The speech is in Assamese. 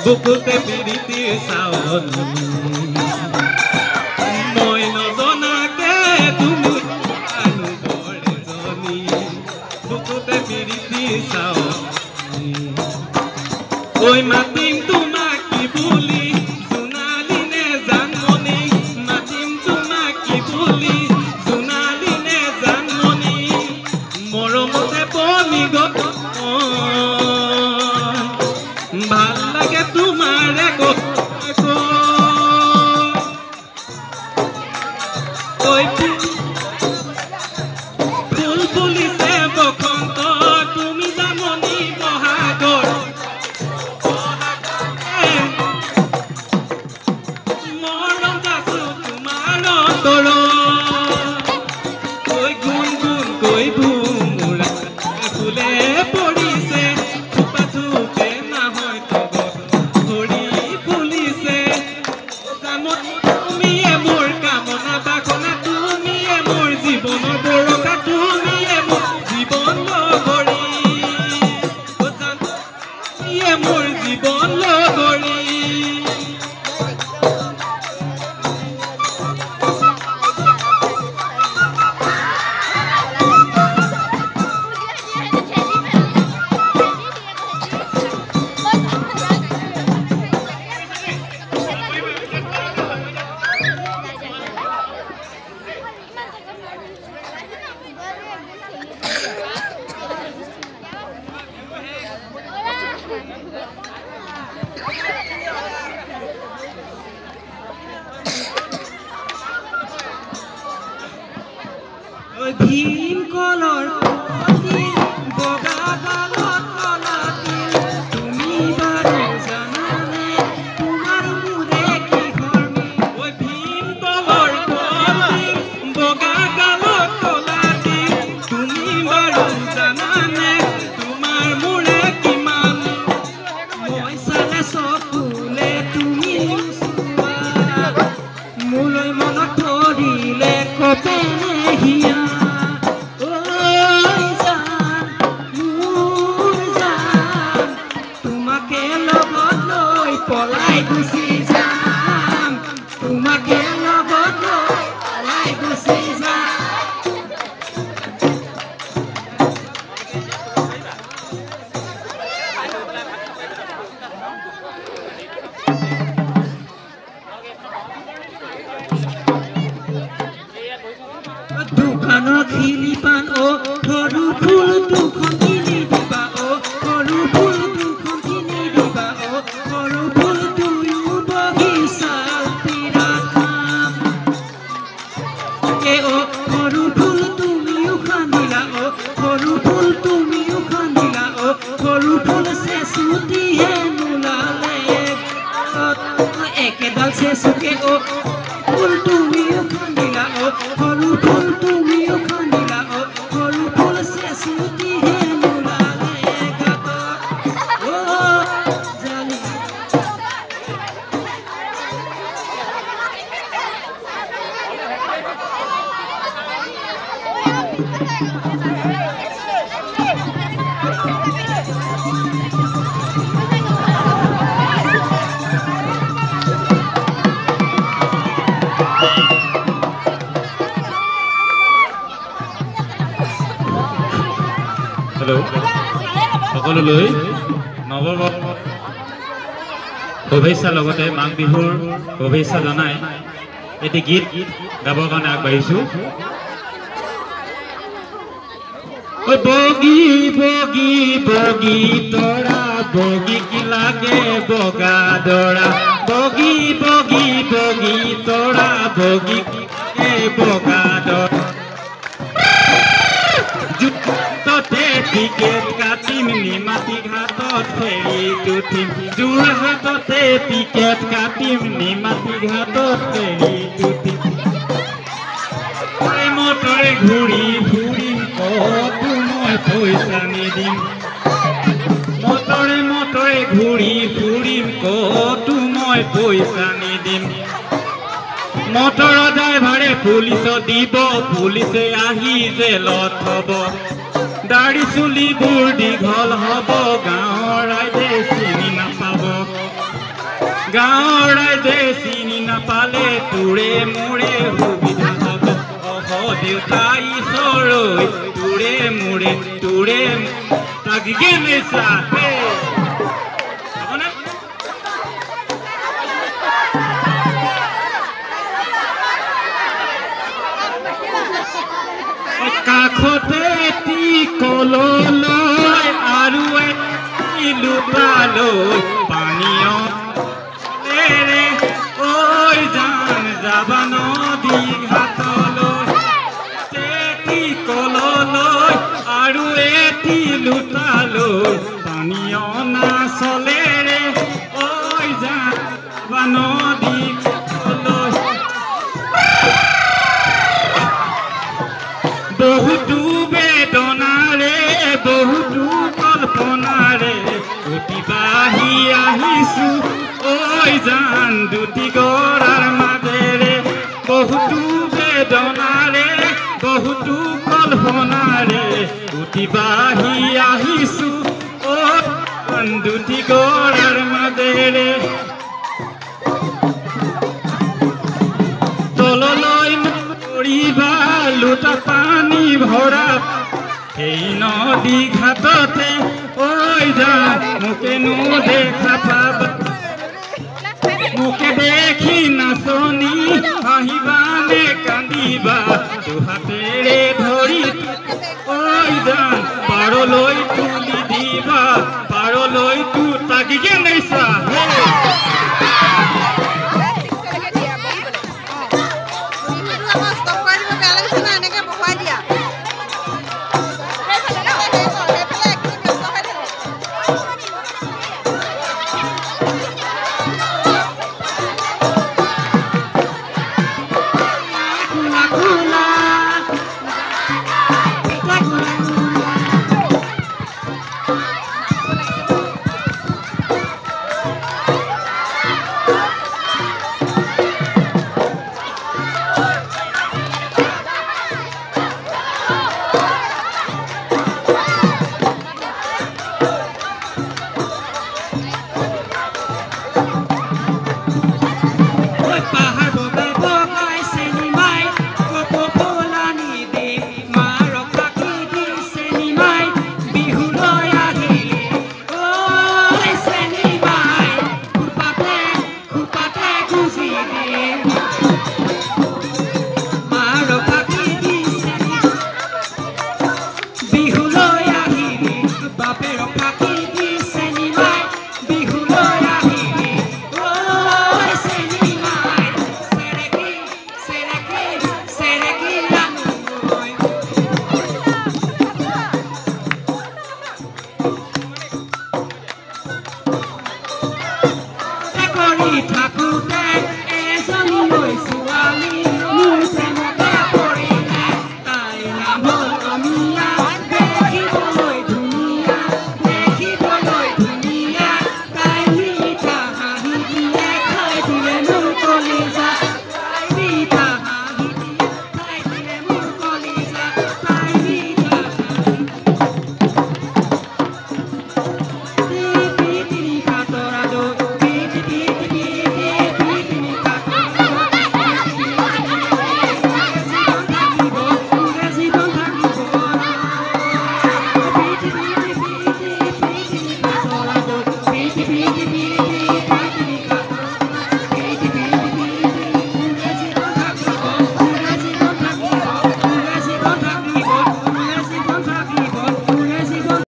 বুকুতে পিৰিতিৰ চাৱনি মই নজনাকে তুমি আনুবৰে জনী বুকুতে পিৰিতিৰ চাৱনি ঐ মাতিম তোমাক কি বুলি সোণালী নে জানমণি মাতিম তোমাক কি বুলি সোণালী নে জানমণি মৰমতে বনি গ'ল ভাল লাগে তোমাৰে ফুল ফুলিছে বসন্ত তুমি জানমণি বহাগৰ মৰম যাছো তোমাৰ অন্তৰত কৈ গুণ গুণ কৈ ভোমোৰা ফুলে পৰিছে থোপা থোপে নহয় তুমিয়ে মোৰ কামনা বাসনা তুমিয়ে মোৰ জীৱনৰ বৰকা তুমিয়ে মোৰ জীৱন লগৰী তুমিয়ে মোৰ জীৱন লগৰী ভীম কলৰ বগা গালত কলাতি তুমি বাৰু জানানে তোমাৰ মোৰে কিহৰ ঐ ভীম কলৰ বগা গালত কলাতি তুমি বাৰু জানানে তোমাৰ মোৰে কিমান মই চালে চকুলে তুমি মোলৈ মনত ধৰিলে কপেনে হিয়া পলাই গুচি যাম তোমাকে লগত পলাই গুচি যাম দোকানৰ খিলি পান অ সৰু ফুল দুখন কিনি দিবা অ সৰু ফুল দুখন কিনি দিবা অ সৰু ফুল দুয়ো বগিচাত বিৰাখাম অ সৰু ফুল তুমিও খান্দিলা অ সৰু ফুল তুমিও খান্দিলা অ সৰু ফুল চেচুটিহে নোলালে একেডাল চেচুকে অ ফুল তুমিও খান্দিলা অ সৰু ফুল তুমিও খান্দিলা অ সৰু ফুল চেচুটিহে নোলালে অ জানি হেল্ল' সকলোলৈ নৱবৰ্ষৰ শুভেচ্ছা লগতে মাঘ বিহুৰ শুভেচ্ছা জনাই এটি গীত গাবৰ কাৰণে আগবাঢ়িছোঁ। বগী বগী বগী তৰা বগী কি লাগে বগা দৰা বগী বগী বগী তৰা বগী কি লাগে বগা দৰা যুক্ততে টিকেট কাটিম নিমাতী ঘাটত ফেৰীত উঠিম যোৰহাটতে টিকেট কাটিম নিমাতী ঘাটত ফেৰীত উঠিম মটৰে ঘূৰি ফুৰিম কতো মই পইচা নিদিম মটৰে মটৰে ঘূৰি ফুৰিম কতো মই পইচা নিদিম মটৰ ড্ৰাইভাৰে পুলিচত দিব পুলিচে আহি জেলত থব দাড়ি চুলিবোৰ দীঘল হ'ব গাঁৱৰ ৰাইজে চিনি নাপাব গাঁৱৰ ৰাইজে চিনি নাপালে তোৰে মোৰে সুবিধা হ'ব দেউতা ঈশ্বৰৈ তোৰে তাক গেলে চাহে কাষতে এটি কললৈ আৰু এটি লোটালৈ পানীয় ঐ জান যাবা নদী ঘাটলৈ এটি কললৈ আৰু এটি লোটালৈ পানীয় নাচলেৰে ঐ জান যাবা নদী বহুতো বেদনাৰে বহুতো কল্পনাৰে উঠিবাহি আহিছো ঐ জান দুটি গৰাৰ মাজেৰে বহুতো বেদনাৰে বহুতো কল্পনাৰে উঠিবাহি আহিছো ঐ জান দুটি গৰাৰ মাজেৰে তললৈ কৰিবা লোটা পানী ভৰা এই নদী ঘাটতে ঐ জান মোকেনো দেখা পাবা মোকে দেখি নাচনি হাঁহিবা নে কান্দিবা দুহাতেৰে ধৰি ঐ জান পাৰলৈ তুলি দিবা পাৰলৈ তু তাগি কেনে চাহে খোলা